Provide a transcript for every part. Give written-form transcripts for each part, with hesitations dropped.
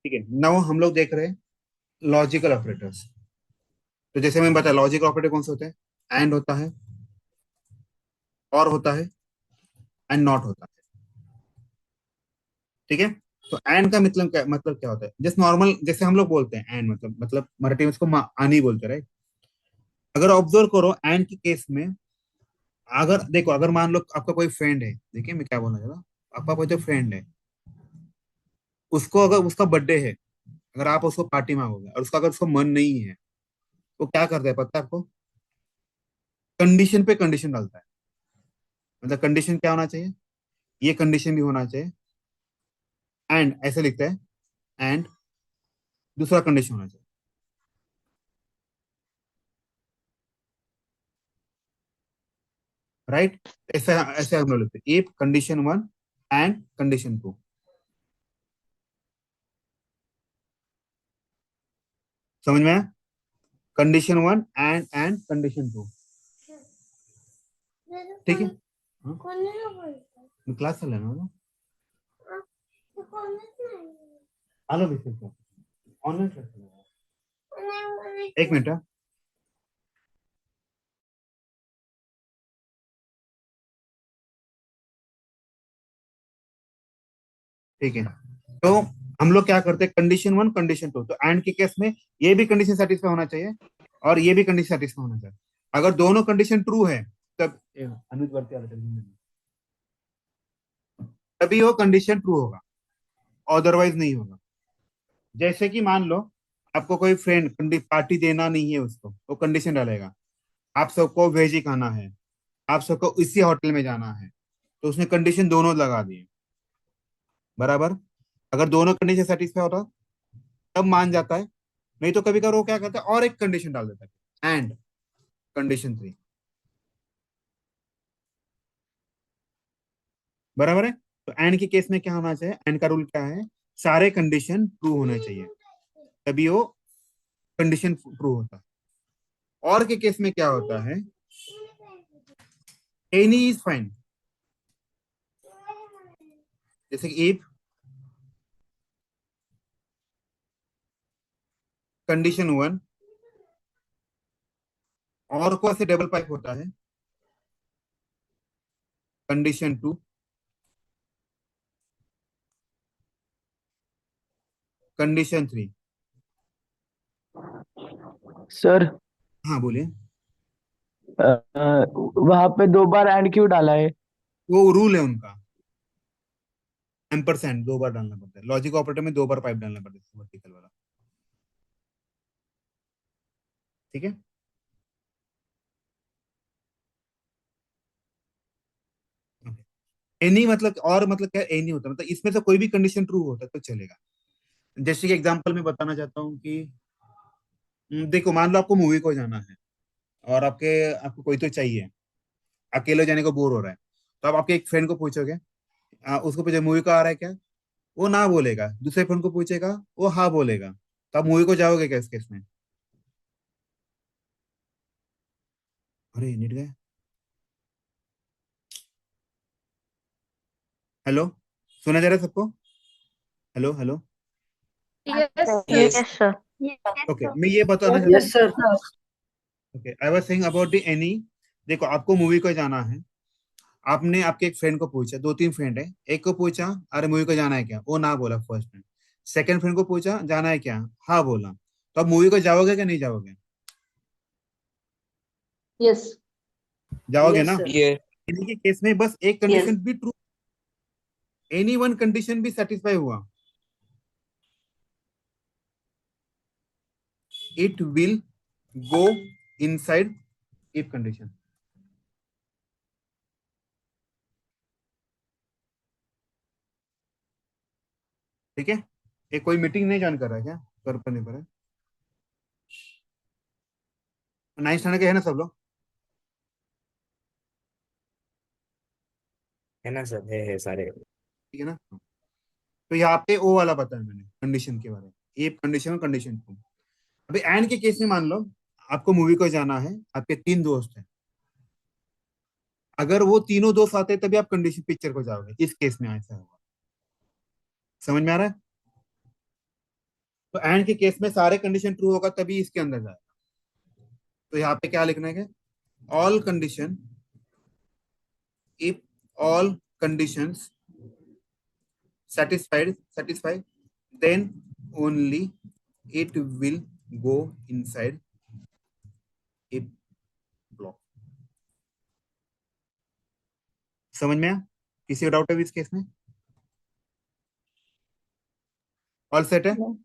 ठीक है, नाउ हम लोग देख रहे हैं लॉजिकल ऑपरेटर्स। तो जैसे मैंने बताया लॉजिकल ऑपरेटर कौन से होते हैं, एंड होता है, और होता है, एंड नॉट होता है। ठीक है, तो एंड का मतलब क्या होता है, जैसे नॉर्मल जैसे हम लोग बोलते हैं एंड मतलब मराठी में इसको आनी बोलते हैं, right? अगर ऑब्जर्व करो एंड के केस में, अगर देखो अगर मान लो आपका कोई फ्रेंड है, देखिए मैं क्या बोलना चाह रहा हूँ, आपका कोई जो फ्रेंड है, उसको अगर उसका बर्थडे है, अगर आप उसको पार्टी मांगोगे और उसका अगर उसको मन नहीं है, तो क्या करता है पता है आपको, कंडीशन पे कंडीशन डालता है। मतलब कंडीशन क्या होना चाहिए, ये कंडीशन भी होना चाहिए, एंड ऐसे लिखता है, एंड दूसरा कंडीशन होना चाहिए। राइट, ऐसे ऐसे हम लोग लिखते हैं, if condition one and condition two. समझ में आया, condition one and condition two. ठीक है, हाँ? मैं क्लास चल रहा ना, आलो भी ऑनलाइन क्लास चल रहा है। एक मिनट हाँ। ठीक है, तो हम लोग क्या करते हैं, कंडीशन वन कंडीशन टू, तो एंड के केस में ये भी कंडीशन सेटिस्फाई होना चाहिए और ये भी कंडीशन सेटिस्फाई होना चाहिए। अगर दोनों कंडीशन ट्रू है तब अनुज वर्ती आ रहा है, तभी वो कंडीशन ट्रू होगा, अदरवाइज नहीं होगा। जैसे कि मान लो आपको कोई फ्रेंड पार्टी देना नहीं है, उसको वो कंडीशन डालेगा, आप सबको वेज ही खाना है, आप सबको इसी होटल में जाना है, तो उसने कंडीशन दोनों लगा दिए, बराबर। अगर दोनों कंडीशन सेटिस्फाई होता तब मान जाता है, नहीं तो कभी कभी वो क्या करता है और एक कंडीशन डाल देता है, एंड कंडीशन थ्री। बराबर है, तो एंड के केस में क्या होना चाहिए, एंड का रूल क्या है, सारे कंडीशन ट्रू होने चाहिए, तभी वो कंडीशन ट्रू होता है। और के केस में क्या होता है, एनी इज फाइन। जैसे कि इफ कंडीशन वन, और को ऐसे डबल पाइप होता है, condition two, condition three. Sir, हाँ बोलिए। वहां पे दो बार एंड क्यों डाला है? वो रूल है उनका, एम्परसेंड दो बार डालना पड़ता है, लॉजिक ऑपरेटर में दो बार पाइप डालना पड़ता है, वर्टिकल वाला। ठीक है, एनी मतलब, और मतलब क्या एनी होता है, मतलब इसमें से कोई भी कंडीशन ट्रू होता है तो चलेगा। जैसे कि एग्जांपल में बताना चाहता हूँ कि देखो मान लो आपको मूवी को जाना है, और आपको कोई तो चाहिए, अकेले जाने को बोर हो रहा है, तो आप आपके एक फ्रेंड को पूछोगे, उसको पूछे मूवी को आ रहा है क्या, वो ना बोलेगा, दूसरे फ्रेंड को पूछेगा, वो हाँ बोलेगा, तो आप मूवी को जाओगे क्या इस केस में। अरे नेट गया, हेलो, सुना जा रहा है सबको, hello hello. Yes, sir. Yes. Yes, sir. Yes, okay, sir. मैं ये बताना चाहता Yes, हूँ, sir. Okay I was saying about the any. देखो आपको मूवी को जाना है, आपने आपके एक फ्रेंड को पूछा, दो तीन फ्रेंड है, एक को पूछा अरे मूवी को जाना है क्या, वो ना बोला फर्स्ट फ्रेंड, सेकंड फ्रेंड को पूछा जाना है क्या, हाँ बोला, तो आप मूवी को जाओगे क्या नहीं जाओगे, Yes. जाओगे Yes, ना। sir. ये इन्हीं के केस में बस एक Yes. कंडीशन भी ट्रू, एनी वन कंडीशन भी सेटिस्फाई हुआ, it will go inside if condition. ठीक है, ये कोई मीटिंग नहीं ज्वाइन कर रहा है क्या, कर पर नहीं पर है, नाइन्थ स्टैंडर्ड के है ना सब लोग। है ना सर, है सारे। ठीक है ना, तो यहाँ पे वो वाला बताया मैंने कंडीशन के बारे में, ये कंडीशन और कंडीशन टू। अभी एंड के केस में मान लो आपको मूवी को जाना है, आपके तीन दोस्त हैं, अगर वो तीनों दोस्त आते हैं तभी आप कंडीशन पिक्चर को जाओगे, इस केस में ऐसा होगा। समझ में आ रहा है, तो एंड के केस में सारे कंडीशन ट्रू होगा तभी इसके अंदर जाएगा। तो यहाँ पे क्या लिखना है, all condition, if all conditions satisfy, then only it will go inside a block। समझ में आया? किसी का डाउट है इस केस में? ऑल सेट है? No.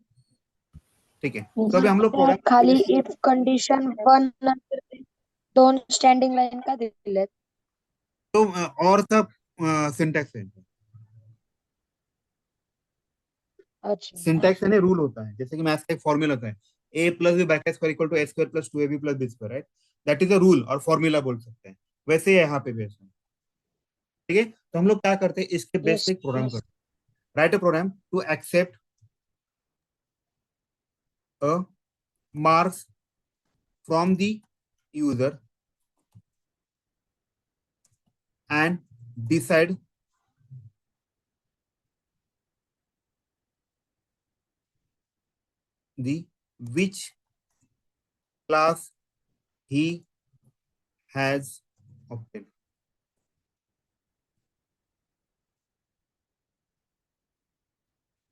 ठीक है, तो अभी हम लोग सर, प्रोग्राम खाली इफ कंडिशन 1 दोन स्टँडिंग लाईन का दिलेत? तो और सब सिंटैक्स है। अच्छा. सिंटैक्स यानी रूल होता है, जैसे कि मैथ्स का एक फॉर्मूला होता है, A plus B bracket square equal to A square plus 2ab plus B square, right? That is a rule और फॉर्मूला बोल सकते हैं। वैसे ही यहाँ पे भी ऐसा है। ठीक है, तो हम लोग क्या करते हैं, इसके बेस Yes. पे एक प्रोग्राम करते हैं। Write a program to accept a marks from the user and decide the which class he has obtained।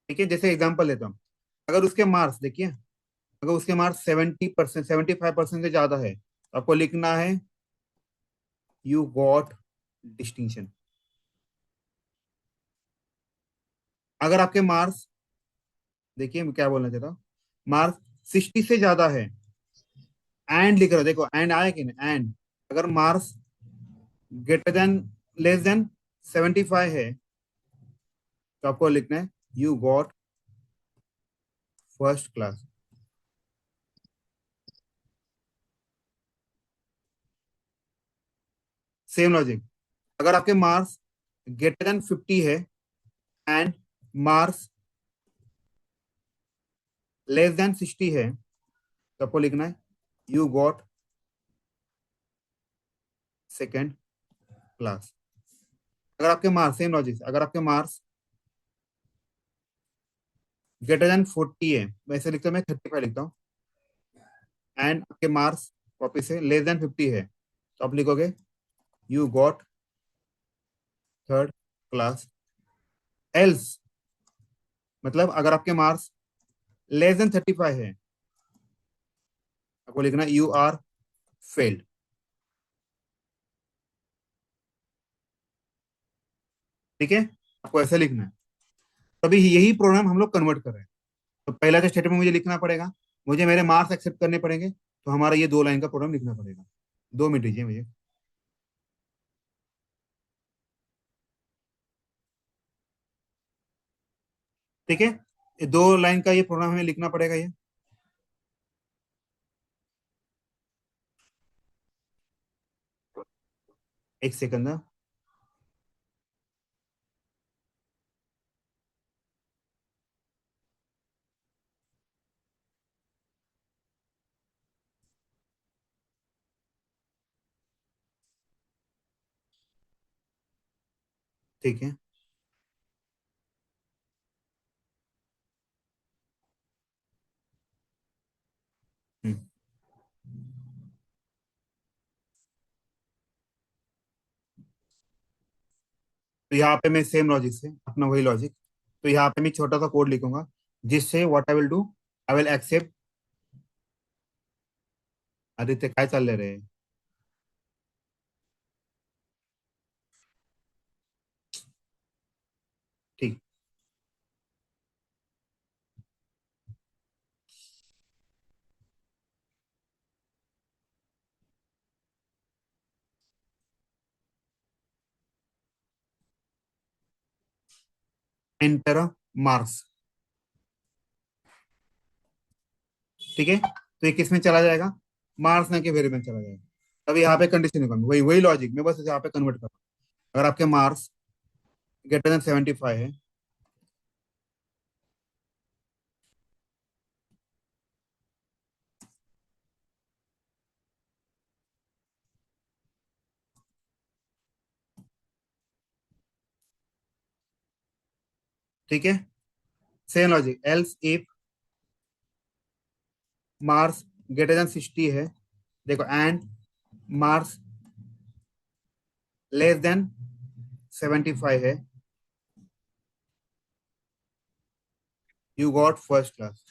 ठीक है, जैसे एग्जांपल लेता हूँ, अगर उसके मार्क्स देखिए, अगर उसके मार्क्स 70%, 75% से ज्यादा है तो आपको लिखना है यू गॉट डिस्टिंक्शन। अगर आपके मार्क्स, देखिए मैं क्या बोलना चाहता हूँ, मार्क्स 60 से ज्यादा है, एंड लिख रहा हूं, देखो एंड आया कि नहीं, एंड अगर marks greater than less than 75 है तो आपको लिखना है you got first class. Same logic, अगर आपके मार्क्स ग्रेटर देन 50 है एंड मार्क्स लेस देन 60 है तो आपको लिखना है यू गॉट सेकेंड क्लास। अगर आपके मार्क्स, सेम लॉजिक, अगर आपके मार्क्स ग्रेटर देन 40 है, वैसे लिखता हूं मैं 35 लिखता हूँ, एंड आपके मार्क्स वापिस से लेस देन 50 है तो आप लिखोगे you got third class. Else मतलब अगर आपके मार्क्स लेस देन 35 है आपको लिखना यू आर फेल्ड। ठीक है, आपको ऐसा लिखना है। तभी यही प्रोग्राम हम लोग कन्वर्ट कर रहे हैं। तो पहला जो स्टेटमेंट मुझे लिखना पड़ेगा, मुझे मेरे मार्क्स एक्सेप्ट करने पड़ेंगे, तो हमारा ये 2 लाइन का प्रोग्राम लिखना पड़ेगा। 2 मिनट दीजिए मुझे। ठीक है, ये 2 लाइन का ये प्रोग्राम हमें लिखना पड़ेगा ये। एक सेकंड ना। ठीक है, हम्म। तो यहाँ पे मैं सेम लॉजिक से अपना वही लॉजिक, तो यहाँ पे मैं छोटा सा कोड लिखूंगा जिससे what I will do, I will accept. Aditya काय चालले रे? ठीक, एंटर मार्क्स। ठीक है, तो ये किस में चला जाएगा, मार्क्स ना के वेरिएबल में चला जाएगा। अब यहाँ पे कंडीशन निकालूंगा, वही वही लॉजिक मैं बस यहाँ पे कन्वर्ट कर रहा हूँ। अगर आपके मार्क्स ग्रेटर देन 75 है, ठीक है, same logic, else if marks greater than 60 है, देखो, एंड मार्क्स लेस देन 75 है, you got first class.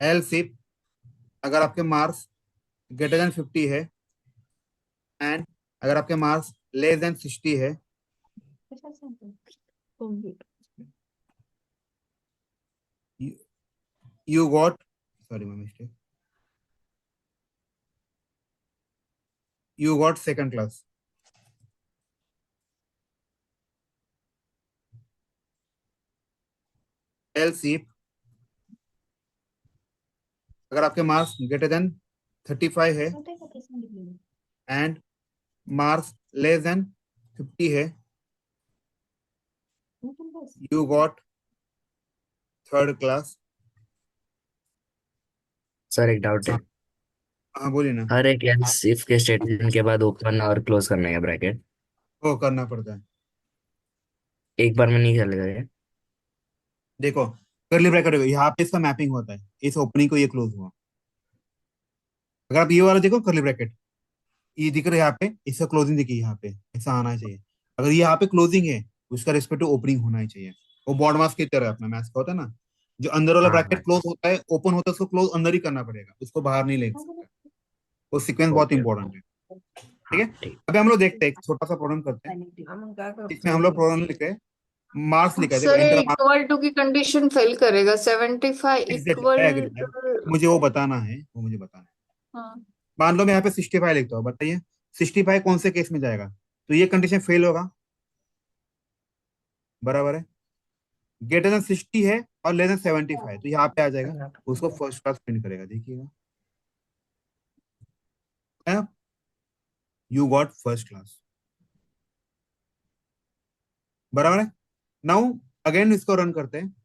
Else if अगर आपके मार्क्स ग्रेटर देन 50 है एंड अगर आपके मार्क्स लेस देन 60 है, you got, sorry my mistake, you got second class. Else if अगर आपके मार्क्स ग्रेटर देन 35 है एंड मार्क्स लेस देन 50 है, you got third class. Sir एक डाउट है। हाँ बोलिए ना। हर एक एल्स इफ के स्टेटमेंट के बाद ओपन और क्लोज करने का ब्रैकेट वो करना पड़ता है। एक बार में नहीं चलेगा ये? देखो, करली ब्रैकेट यहाँ पे इसका मैपिंग होता है, इस ओपनिंग को ये क्लोज हुआ। अगर आप ये वाला देखो करली ब्रैकेट, ये दिख रहा है यहाँ पे, इसका क्लोजिंग देखिए यहाँ पे ऐसा आना चाहिए। अगर ये यहाँ पे क्लोजिंग है, उसका रिस्पेक्ट टू ओपनिंग होना ही चाहिए। वो बॉड मास की तरह अपना मैथ का होता है ना, जो अंदर वाला हाँ ब्रैकेट हाँ। क्लोज होता है, ओपन होता है, उसको क्लोज अंदर ही करना पड़ेगा, उसको बाहर नहीं ले सकते। वो सीक्वेंस बहुत ओके। इंपॉर्टेंट है। ठीक हाँ है, ठीक। अभी हम लोग देखते हैं, एक छोटा सा प्रॉब्लम करते हैं। इसमें हम लोग प्रॉब्लम लिखे हैं, मार्क्स लिखा है, देखो sir enter marks. Equal to की कंडीशन फेल करेगा 75 एग्जैक्टली, इक्वल। मुझे वो बताना है, वो मुझे बताना है। हाँ मान लो मैं यहाँ पे 65 लिखता हूँ, बताइए 65 कौन से केस में जाएगा? तो ये कंडीशन फेल होगा, बराबर है। ग्रेटर देन 60 है और लेस देन 75, तो यहाँ पे आ जाएगा, उसको फर्स्ट क्लास प्रिंट करेगा, देखिएगा, यू गॉट फर्स्ट क्लास, बराबर है। नाउ अगेन इसको रन करते हैं।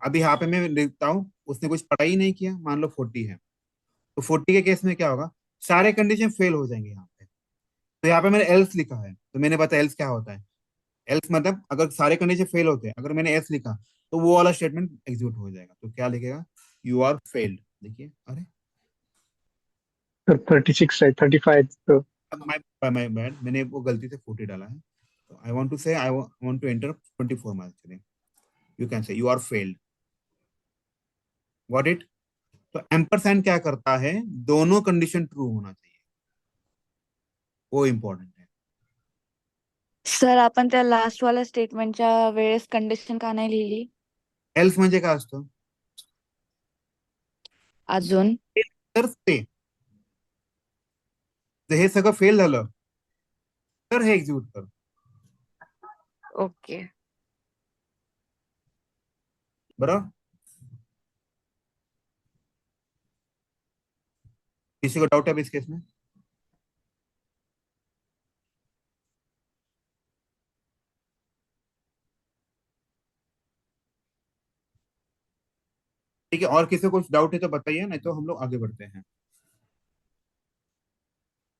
अभी यहाँ पे मैं लिखता हूँ, उसने कुछ पढ़ाई ही नहीं किया, मान लो 40 है, तो 40 के केस में क्या होगा, सारे कंडीशन फेल हो जाएंगे यहाँ पे। तो यहाँ पे मैंने एल्स लिखा है, तो मैंने बताया एल्स क्या होता है। एल्स मतलब अगर सारे कंडीशन फेल होते हैं, अगर मैंने एल्स लिखा, तो वो वाला स्टेटमेंट एग्जीक्यूट हो जाएगा। तो क्या लिखेगा, यू आर फेल्ड, देखिए, अरे सर 36 है 35 तो माय माय बैड, मैंने वो गलती से 40 डाला है। तो आई want to say, I want to enter 24 marks, चलिए, you can say you are failed, got it. तो एम्परसैंड क्या करता है, दोनों कंडीशन ट्रू होना चाहिए, वो इम्पॉर्टंट है। सर आपण त्या लास्ट वाल्या स्टेटमेंटच्या वेळेस कंडिशन का नाही लिहिली एल्स म्हणजे काय असतं, अजून? तर ते, जर हे सगळं फेल झालं तर हे एक्झिक्यूट कर, ओके. बरोबर। किसी को डाउट है अभी इस केस में? ठीक है, और किसी को कुछ डाउट है तो बताइए, नहीं तो हम लोग आगे बढ़ते हैं।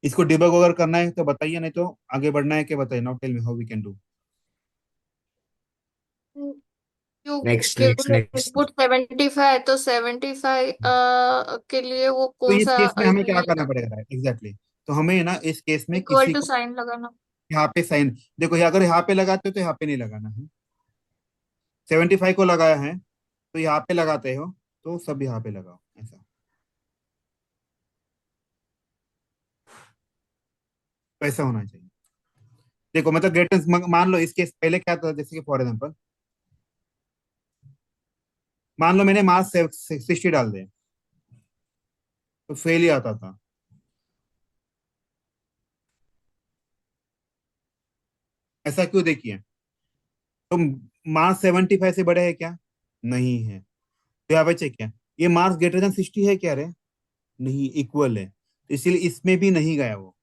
इसको डिबग अगर करना है तो बताइए, नहीं तो आगे बढ़ना है कि बताइए, now tell me how we can do. क्यों नेक्स्ट नेक्स्ट केवल नेक्स्ट। इनपुट 75 है तो 75 के लिए वो तो कौन इस सा केस में हमें क्या करना पड़ेगा, एग्जैक्टली, तो हमें ना इस केस में इक्वल किसी टू को साइन लगाना। यहाँ पे साइन, देखो अगर यहाँ पे लगाते हो तो यहाँ पे नहीं लगाना है, 75 को लगाया है तो यहाँ पे लगाते हो, तो सब यहाँ पे लगाओ, ऐसा, ऐसा होना चाहिए। देखो मतलब ग्रेटेस्ट, मान लो इस केस पहले क्या था, जैसे कि फॉर एग्जाम्पल मान लो मैंने मार्क्स 60 डाल दिया, तो फेल ही आता था। ऐसा क्यों, देखिए, तो मार्क्स 75 से बड़े है क्या? नहीं है, तो यहाँ पे चेक किया, ये मार्क्स ग्रेटर देन 60 है क्या रे? नहीं, इक्वल है, तो इसीलिए इसमें भी नहीं गया वो।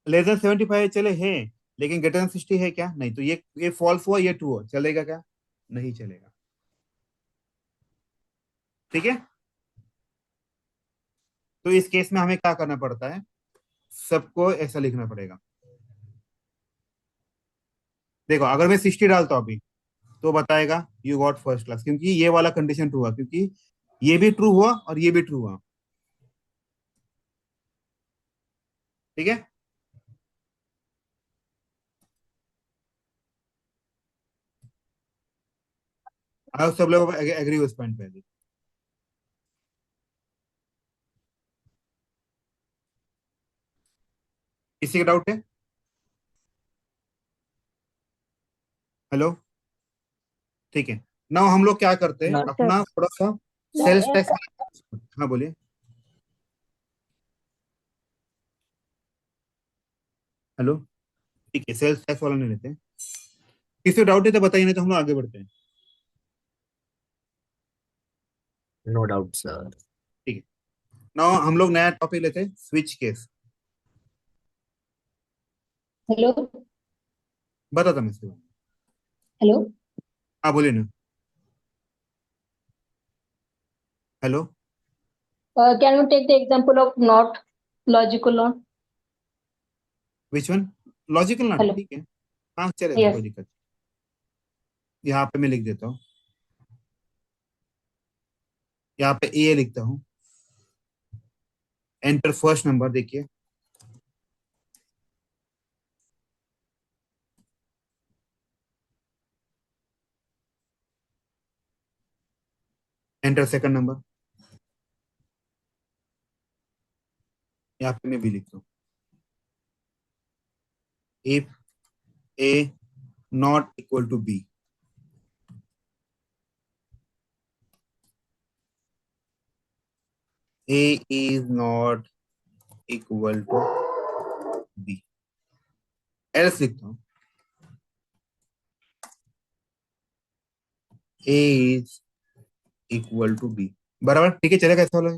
लेस देन 75 चले हैं, लेकिन ग्रेटर देन 60 है क्या? नहीं, तो ये फॉल्स हुआ, ये ट्रू हुआ, चलेगा क्या? नहीं चलेगा। ठीक है, तो इस केस में हमें क्या करना पड़ता है, सबको ऐसा लिखना पड़ेगा। देखो अगर मैं 60 डालता हूँ अभी, तो बताएगा यू गॉट फर्स्ट क्लास, क्योंकि ये वाला कंडीशन ट्रू हुआ, क्योंकि ये भी ट्रू हुआ और ये भी ट्रू हुआ। ठीक है, आप सब लोग एग्री उस पॉइंट पे अभी? किसी का डाउट है? हेलो, ठीक है। नाउ हम लोग क्या करते हैं, ना सर अपना थोड़ा सा सेल्फ टेस्ट। हाँ बोलिए। हेलो, ठीक है, सेल्फ टेस्ट वाला नहीं लेते हैं। किसी को डाउट है तो बताइए, नहीं तो हम लोग आगे बढ़ते हैं। No doubt sir. ठीक है, नाउ हम लोग नया टॉपिक लेते हैं, स्विच केस। हेलो। बता था मैं इसके बारे में। हेलो। हाँ बोलिए ना। Hello, can you take the example of not logical not? Which one? Logical not, hello. ठीक है। हाँ चलेगा, यस। कोई दिक्कत नहीं। यहाँ पे मैं लिख देता हूँ, यहाँ पे ए लिखता हूँ। एंटर फर्स्ट नंबर, देखिए। एंटर सेकंड नंबर, यहाँ पे मैं बी लिखता हूँ। If A not equal to B, A is not equal to B, else लिखता हूँ A is equal to B. बराबर, ठीक है, चलेगा ऐसा वाला।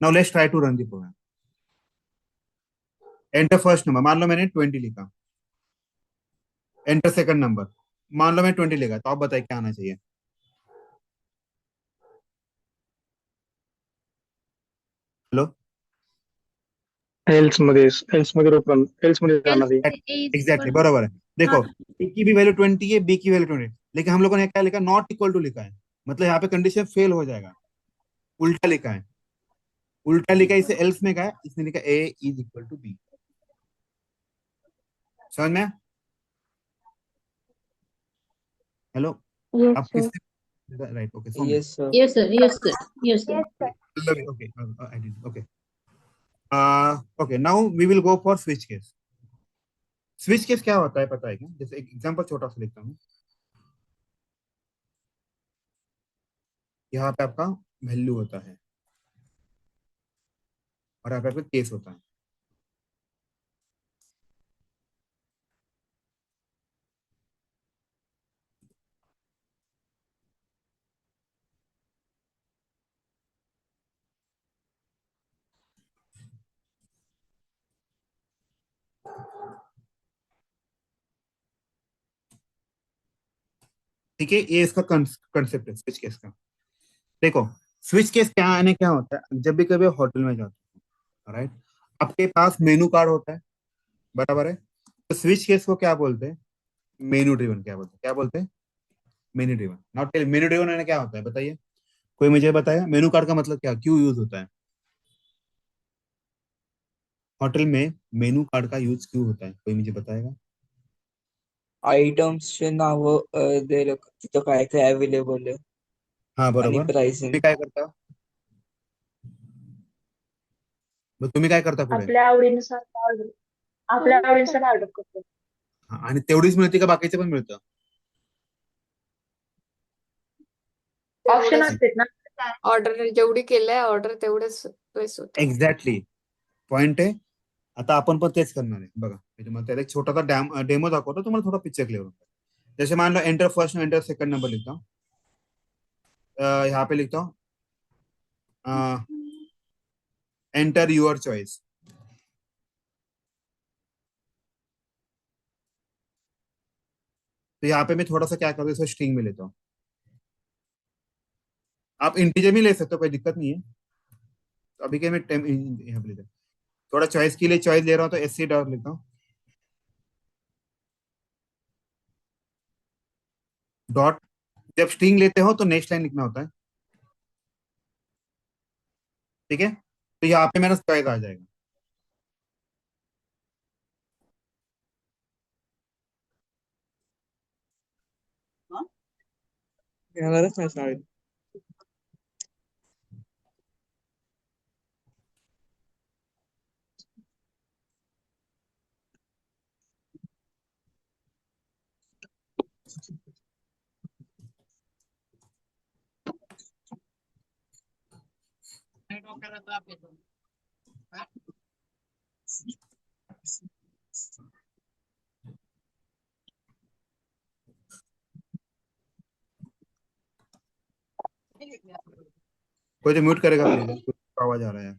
Now let's try to run the program. Enter first number, मान लो मैंने 20 लिखा। एंटर सेकंड नंबर, मान लो मैं 20 लिखा, तो आप बताइए क्या आना चाहिए। हेलो, एल्स मध्ये रोकून एल्स मध्ये जाणार आहे. एग्जैक्टली बराबर है। देखो, हाँ। ए की भी वैल्यू 20 है, बी की वैल्यू 20, लेकिन हम लोगों ने क्या लिखा, नॉट इक्वल टू लिखा है, मतलब यहाँ पे कंडीशन फेल हो जाएगा। उल्टा लिखा है, उल्टा लिखा है, इसे एल्स में का है, इसने लिखा A is equal to B. समझ में आया? हेलो, यस आप सर। किससे? Right, okay, so Yes, sir. Yes sir. Yes sir. Yes sir. Yes, sir. Okay, I did, okay. Okay, now we will go for switch case. Switch case क्या होता है पता है क्या? जैसे एक एग्जांपल छोटा सा लिखता हूँ। यहाँ पे आपका वैल्यू होता है और यहाँ पे आपका केस होता है। ठीक है, ये इसका कंसेप्ट है स्विच केस का। देखो, स्विच केस क्या आने क्या होता है, जब भी कभी होटल में जाते हो, राइट, आपके पास मेनू कार्ड होता है, बराबर है। तो स्विच केस को क्या बोलते हैं? मेनू ड्रिवन, क्या बोलते हैं? Menu driven. Not tell, menu driven क्या होता है बताइए, कोई मुझे बताया मेनू कार्ड का मतलब क्या, क्यों यूज होता है होटल में? मेनू कार्ड का यूज क्यों होता है, कोई मुझे बताएगा? आयटम्सचे नाव द्यायला तिथं काय काय अवेलेबल आहे हाँ आणि बरोबर, प्राइसिंग. तुम्ही काय करता? मग तुम्ही काय करता पुढे? आपल्या आवडीनुसार ऑर्डर आपल्या आवडीनुसार ऑर्डर करतो. हा, आणि तेवढीच मिळते का बाकीचे पण मिळतं? ऑप्शन तेवढेच असतात ना. ऑर्डर जेवढी केलंय ऑर्डर तेवढेच पैसे होतात. एक्झॅक्टली, पॉइंट आहे। आता आपण पण तेच करणार आहे बघा, मी तुम्हाला त्याला एक छोटासा डेमो दाखवतो, तुम्हाला थोडा पिक्चर क्लियर होता है। जैसे मान लो enter first enter second number लिखता हूँ, यहाँ पे लिखता हूँ एंटर यूर चॉइस। तो यहाँ पे मैं थोड़ा सा क्या करता हूँ, इसको स्ट्रिंग में लेता हूँ। आप इंटीजर भी ले सकते हो, कोई दिक्कत नहीं है। तो अभी क्या मैं यहाँ पे लेता हूँ, थोड़ा चॉइस के लिए चॉइस ले रहा हूँ, तो एस सी डॉट लिखता हूँ। डॉट, जब स्ट्रिंग लेते हो तो नेक्स्ट लाइन लिखना होता है, ठीक है। तो यहाँ पे मेरा चॉइस आ जाएगा। येणारच नाही शाळेत. कोई तो म्यूट करेगा प्लीज, कुछ आवाज आ रहा है।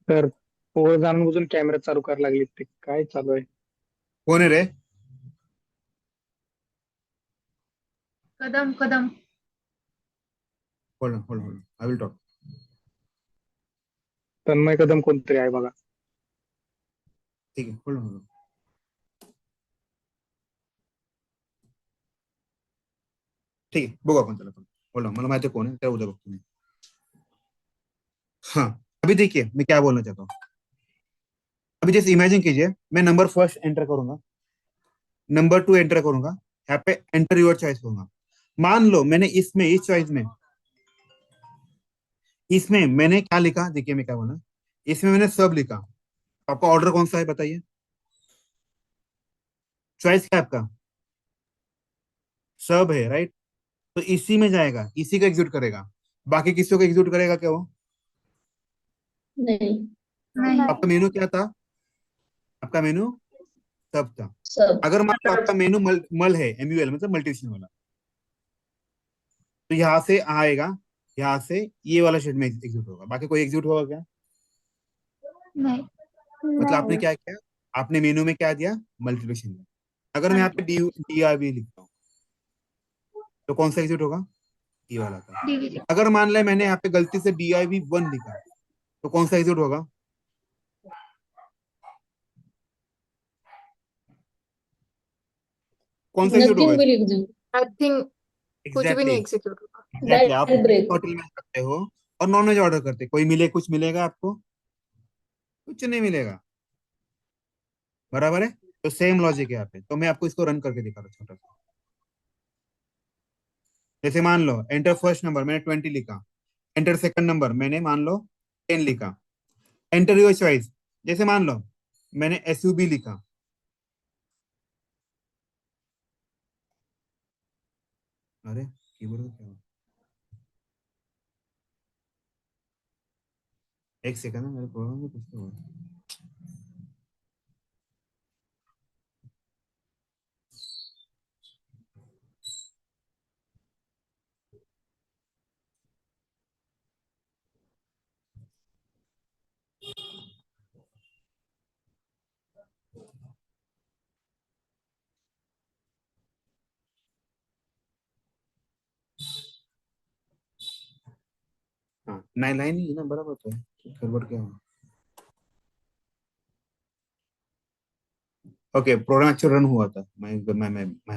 तर पोरं जाणून कॅमेरा चालू करायला लागले, ते काय चालू आहे? कौन है रे? कदम कदम होल्ड आई विल टॉक। तन्मय कदम कोणतरी आहे बघा. ठीक है, होल्ड। ठीक है, बघू आपण त्याला पण। होल्ड, मला माहिती है कौन है, त्या उद्या बघतो मी। हाँ, अभी देखिए मैं क्या बोलना चाहता हूँ। अभी जैसे इमेजिन कीजिए, मैं नंबर फर्स्ट एंटर करूंगा, नंबर 2 एंटर करूंगा, यहाँ पे एंटर योर चॉइस करूंगा। मान लो मैंने इसमें, इस चॉइस में, इसमें मैंने क्या लिखा, देखिए मैं क्या बोला, इसमें मैंने सब लिखा। आपका ऑर्डर कौन सा है बताइए? चॉइस क्या है आपका? सब है, राइट। तो इसी में जाएगा, इसी का एग्जीक्यूट करेगा। बाकी किसी को एग्जीक्यूट करेगा क्या वो? नहीं, नहीं आपका मेनू क्या था? आपका मेनू सब था। सब अगर मान लो आपका मेनू मल है, MUL मतलब मल्टीप्लिकेशन वाला, तो यहाँ से आएगा, यहाँ से ये वाला शेड में एग्जीक्यूट होगा। बाकी कोई एग्जीक्यूट होगा क्या? नहीं मतलब आपने क्या किया, आपने मेनू में क्या दिया? मल्टीप्लिकेशन में। अगर मैं यहाँ पे DIV लिखता हूँ तो कौन सा एग्जीक्यूट होगा? ये वाला था। डिवीजन अगर मान ले मैंने यहाँ पे गलती से DIV 1 लिखा तो कौन सा एग्जीक्यूट होगा? कौन सा एग्जीक्यूट होगा? नथिंग विल एग्जीक्यूट, नथिंग, कुछ भी नहीं एग्जैक्टली, एग्जीक्यूट होगा। एग्जैक्टली। आप दैट ब्रेक। होटल में करते हो और नॉनवेज ऑर्डर करते, कोई मिले कुछ मिलेगा आपको? कुछ नहीं मिलेगा, बराबर है। तो सेम लॉजिक है यहाँ पे। तो मैं आपको इसको रन करके दिखा रहा हूँ छोटा सा। जैसे मान लो एंटर फर्स्ट नंबर, मैंने 20 लिखा। एंटर सेकंड नंबर, मैंने मान लो 10 लिखा। एंटर योर चॉइस, जैसे मान लो मैंने SUB लिखा। अरे कीबोर्ड का क्या हुआ? एक सेकंड है, मेरे प्रोग्राम में कुछ तो हुआ। हाँ, 9 लाइन ही है ना, बराबर तो है। गड़बड़ क्या हुआ? ओके, प्रोग्राम एक्चुअली रन हुआ था। My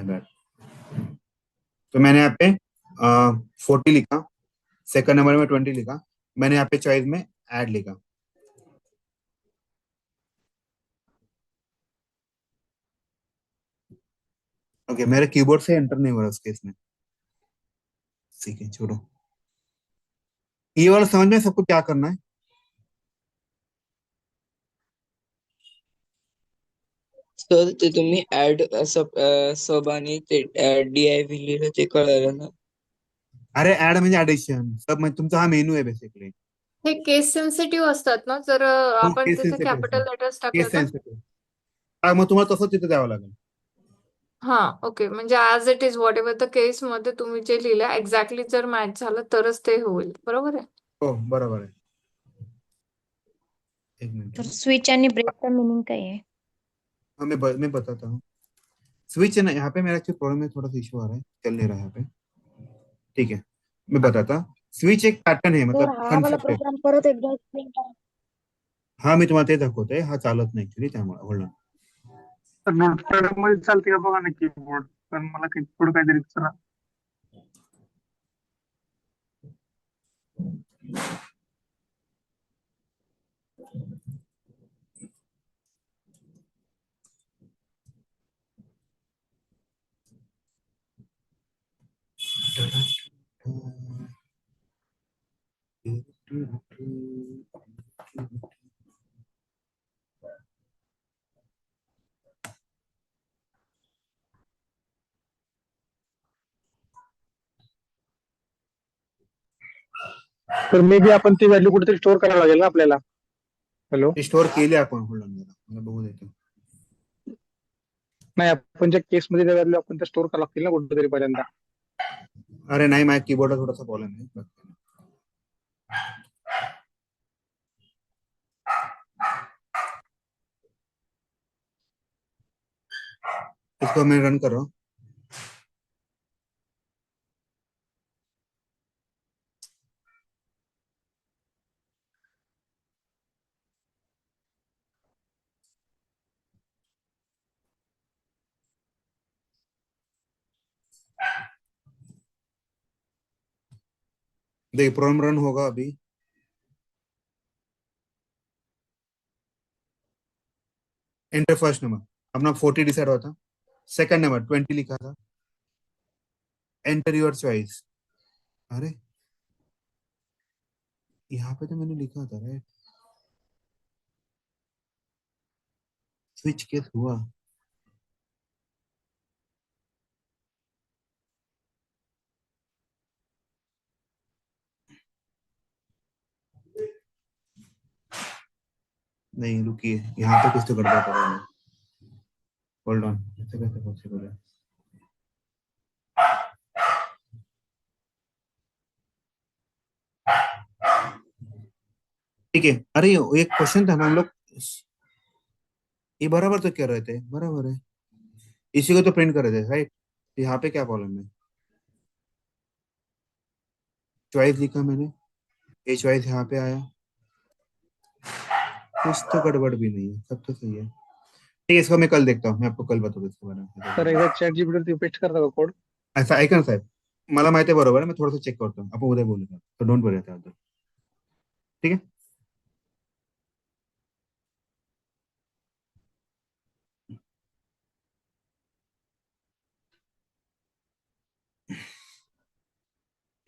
bad. तो मैंने यहाँ पे 40 लिखा, सेकंड नंबर में 20 लिखा, मैंने यहाँ पे चॉइस में ऐड लिखा। ओके, मेरे कीबोर्ड से एंटर नहीं हो रहा उस केस में। ठीक है, छोड़ो। ये वाला समझ में सबको क्या करना है? सर ते तुम्ही ऍड सब आणि ते DIV लिहिलं ते कळलं ना. अरे ऍड म्हणजे ऍडिशन, सब म्हणजे तुमचा हा मेनू आहे बेसिकली। हे केस सेन्सिटिव्ह असतात ना, जर हो, आपण केस तिथे सेन्सिटिव्ह, कॅपिटल लेटर्स टाकलं केस तर. सेन्सिटिव्ह, मग तुम्हाला तसंच तिथे द्यावं लागेल। हा ओके, म्हणजे as it is what ever the case मध्ये तुम्ही जे लिहिलं एक्झॅक्टली जर मॅच झालं तरच ते होईल, बरोबर आहे. हो, बरोबर आहे। एक मिनट तर हाँ। स्विच आणि ब्रेकचा मिनिंग काय आहे? हाँ, मैं बताता हूँ। स्विच है ना, यहाँ पे मेरा एक्चुअली प्रॉब्लम में थोड़ा सा इशू आ रहा है, चल नहीं रहा है यहाँ पे। ठीक है, मैं बताता। स्विच एक पॅटर्न आहे, सर मतलब हा वाला कन्सेप्ट आहे। प्रोग्राम परत एकदा एक्सप्लेन करा. हा मी तुम्हाला ते दाखवतोय, हा चालत नाही ऍक्च्युली, त्यामुळे होल्ड ऑन। तर नोटपॅड मध्ये चालते का बघा ना कीबोर्ड, पण मला कीबोर्ड काहीतरी दिसतं. तर मे बी आपण ती व्हॅल्यू कुठेतरी स्टोअर करायला लागेल ना आपल्याला. हॅलो, स्टोअर केले आपण, होल्ड ऑन जरा, मला बघू देतो। नाही आपण ज्या केसमध्ये त्या व्हॅल्यू आपण त्या स्टोअर करायला लागतील ना कुठेतरी पहिल्यांदा. अरे नाही, माझ्या कीबोर्डला थोडासा प्रॉब्लेम है। इसको मैं रन कर रहा हूँ। देख, प्रोग्राम रन होगा अभी। एंटर फर्स्ट नंबर, अपना 40 डिसाइड हुआ था। सेकंड नंबर 20 लिखा था। Enter your choice. अरे यहाँ पे तो मैंने लिखा था राइट, स्विच केस हुआ। नहीं रुकिए, यहाँ पे कुछ तो गड़बड़ कर रहा है। होल्ड ऑन, ऐसे कैसे पॉसिबल है? ठीक है। अरे एक क्वेश्चन था ना, हम लोग ये बराबर तो कर रहे थे, बराबर है, इसी को तो प्रिंट कर रहे थे राइट। यहाँ पे क्या प्रॉब्लम है? चॉइस लिखा मैंने, ये चॉइस यहाँ पे आया, कुछ तो गड़बड़ भी नहीं है, सब तो सही है। ठीक है, इसको मैं कल देखता हूँ, मैं आपको कल बताऊँ इसके बारे तर में। एकदा चॅट जीपीटी पेस्ट करता का कोड? ऐसा ऐका ना साहेब, मला माहिती आहे बरोबर आहे, मैं थोड़ा सा चेक करतो, आपण उद्या बोलूया, तो डोंट वरी त्याबद्दल, ठीक है।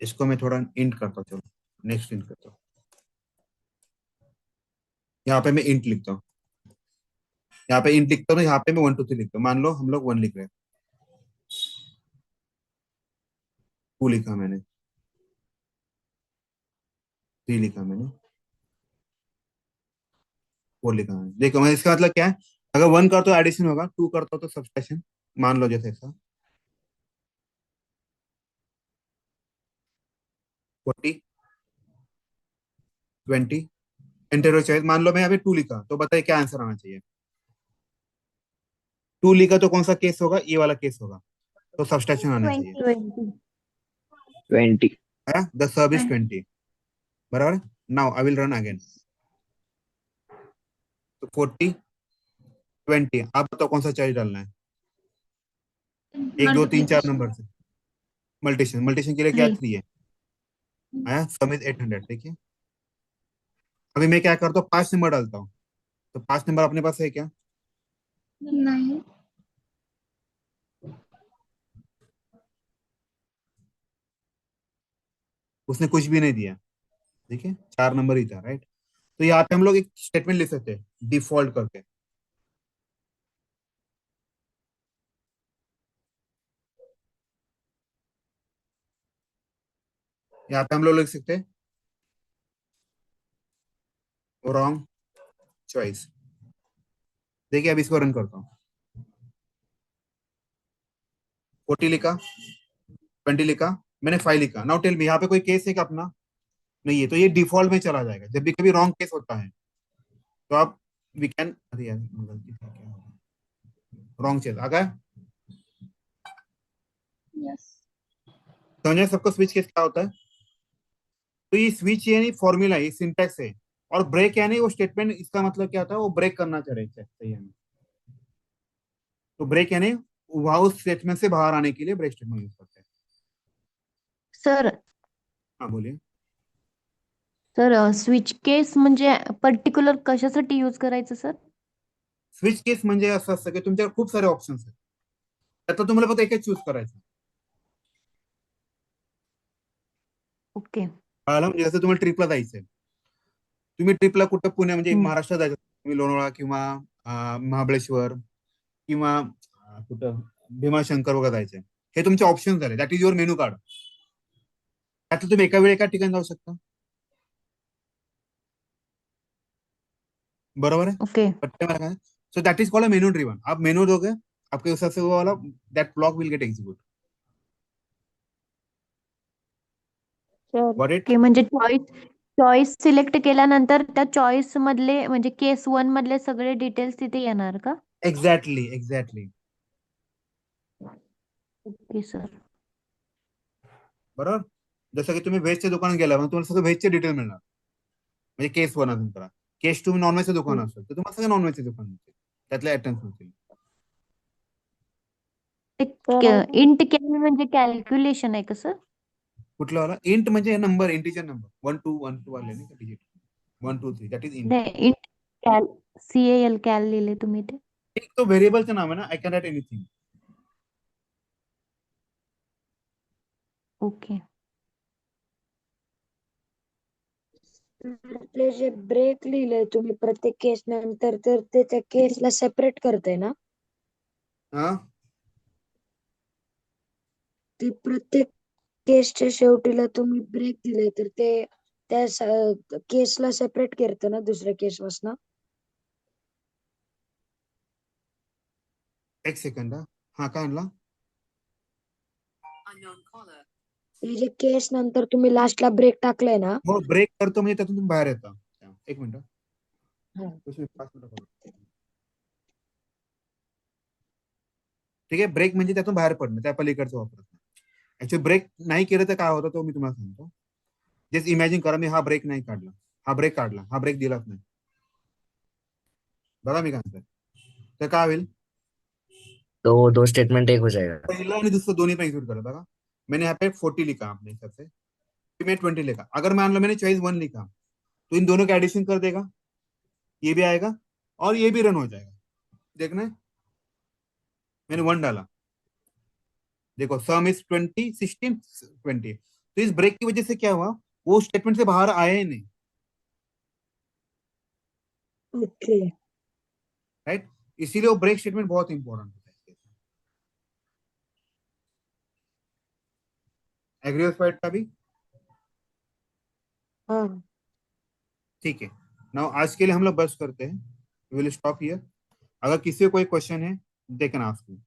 इसको मैं थोड़ा इंट करता हूँ, चलो नेक्स्ट इंट करता हूँ। यहाँ पे मैं इंट लिखता हूँ, यहाँ पे इंट लिखता हूँ, यहाँ पे मैं 1 2 3 लिखता हूँ। मान लो हम लोग 1 लिख रहे हैं, 2 लिखा मैंने, 3 लिखा मैंने, 4 लिखा मैंने। देखो मैं, इसका मतलब क्या है, अगर 1 करता हूँ एडिशन होगा, 2 करता हूँ तो सब्सट्रैक्शन, मान लो जैसे ऐसा 40 20। एंटर चॉइस, मान लो मैं यहाँ पे 2 लिखा, तो बताइए क्या आंसर आना चाहिए? 2 लिखा तो कौन सा केस होगा? ये वाला केस होगा, तो सब्सट्रैक्शन आना चाहिए 20. 20. है, द सब इज 20, बराबर। Now I will run again, तो 40 20, आप बताओ कौन सा चॉइस डालना है? 1 2 3 4 नंबर से मल्टीशन, मल्टीशन के लिए क्या 3 है, सम इज 800। देखिए अभी मैं क्या करता हूँ, 5 नंबर डालता हूँ, तो 5 नंबर अपने पास है क्या? नाही. उसने कुछ भी नहीं दिया, देखिए 4 नंबर ही था राइट। तो यहाँ पे हम लोग एक स्टेटमेंट लिख सकते हैं डिफॉल्ट करके, यहाँ पे हम लोग लिख सकते हैं रॉन्ग चॉइस। देखिए अब इसको रन करता हूँ, 40 लिखा, 20 लिखा, मैंने 5 लिखा। नाउ टेल मी, यहाँ पे कोई केस है क्या अपना? नहीं है, तो ये डिफॉल्ट में चला जाएगा। जब भी कभी रॉन्ग केस होता है तो आप वी कैन, अरे यार गलती से क्या हो, रॉन्ग चीज आ गया। यस समझे सबको स्विच केस क्या होता है? तो ये स्विच यानी फॉर्मूला है, सिंटैक्स है। और ब्रेक यानी वो स्टेटमेंट, इसका मतलब क्या होता है, वो ब्रेक करना चाह रहे हैं, सही है। तो ब्रेक यानी वहां उस स्टेटमेंट से बाहर आने के लिए ब्रेक स्टेटमेंट यूज करते हैं। सर हाँ बोलिए। सर स्विच केस म्हणजे पर्टिक्युलर कशासाठी यूज करायचं सर? स्विच केस म्हणजे असं असतं की तुमच्याकडे खूप सारे ऑप्शन्स आहेत, त्यातलं तुम्हाला फक्त एकच चूज करायचं. ओके. कळालं? म्हणजे जसं तुम्हाला ट्रिपला जायचंय, तुम्ही ट्रिपला कुठं, पुणे म्हणजे हम्म. महाराष्ट्रात जायचं, तुम्ही लोणावळा किंवा महाबळेश्वर किंवा कुठं भीमाशंकर वगैरे जायचंय, हे तुमचे ऑप्शन झाले. That is your menu card. त्यातलं तुम्ही एका वेळी एका ठिकाणी जाऊ शकता. बरोबर है? ओके. पट्टे मारा है. So that is called a menu driven. आप मेनू दोगे, आपके हिसाब से वो वाला that block will get execute. Got it? Okay म्हणजे चॉईस सिलेक्ट केल्यानंतर त्या चॉईस मधले म्हणजे केस 1 मधले सगळे डिटेल्स तिथे येणार का? Exactly exactly. Okay sir. बरोबर. जसं की तुम्ही व्हेजच्या दुकानात गेला, मग तुम्हाला सगळं व्हेजचे डिटेल मिळणार, म्हणजे केस 1 अजून करा. केस 2 नॉनव्हेजचं दुकान असेल तर तुम्हाला सगळं नॉनव्हेजचे दुकान मिळतील, त्यातले आयटम्स मिळतील. इंट कॅल म्हणजे कॅल्क्युलेशन आहे का सर? कुठलं वाला इंट? म्हणजे नंबर, इंटिजर नंबर, 1 2 आले नाही का डिजिट, 1 2 3, दॅट इज इंट. नाही इंट कॅल कॅल लिहिले तुम्ही ते. एक तो व्हेरिएबलचं नाव आहे ना, I can write anything. Okay. आपले जे ब्रेक लिहिलंय तुम्ही प्रत्येक केस नंतर, तर ते त्या केसला सेपरेट करताय ना? हा, ते प्रत्येक केसच्या शेवटीला तुम्ही ब्रेक दिले तर ते त्या केसला सेपरेट करतं ना दुसऱ्या केसपासून? एक सेकंड. हा काय आणला? हे जे केस नंतर तुम्ही लास्टला ब्रेक टाकलाय ना, हो, ब्रेक करतो म्हणजे त्यातून तुम्ही बाहेर येता. एक मिनिट. हा. ठीक आहे. ब्रेक म्हणजे त्यातून बाहेर पडणं, त्या पलीकडचं वापरत नाही. ऍक्च्युअली ब्रेक नाही केलं तर काय होतं तो मी तुम्हाला सांगतो. जस्ट इमॅजिन करा, मी हा ब्रेक नाही काढला, हा ब्रेक काढला, हा ब्रेक दिलाच नाही. बघा मी काय म्हणतोय, तर काय होईल? तो वो दो स्टेटमेंट एक हो जाएगा. पहिलं आणि दुसरं दोन्ही पण एक्झिक्यूट करा. बघा, मैंने यहाँ पे 40 लिखा अपने हिसाब से, फिर मैं 20 लिखा. अगर मान लो मैंने चॉइस 1 लिखा, तो इन दोनों का एडिशन कर देगा, ये भी आएगा और ये भी रन हो जाएगा. देखना है, मैंने 1 डाला, देखो सम इज 20 16 20. तो इस ब्रेक की वजह से क्या हुआ, वो स्टेटमेंट से बाहर आया ही नहीं. ओके. राइट? इसीलिए वो ब्रेक स्टेटमेंट बहुत इंपॉर्टेंट होता है. एग्री उस पॉइंट का भी? हाँ. ठीक है. नाउ आज के लिए हम लोग बस करते हैं. We will stop here. अगर किसी को कोई क्वेश्चन है, दे कैन आस्क मी.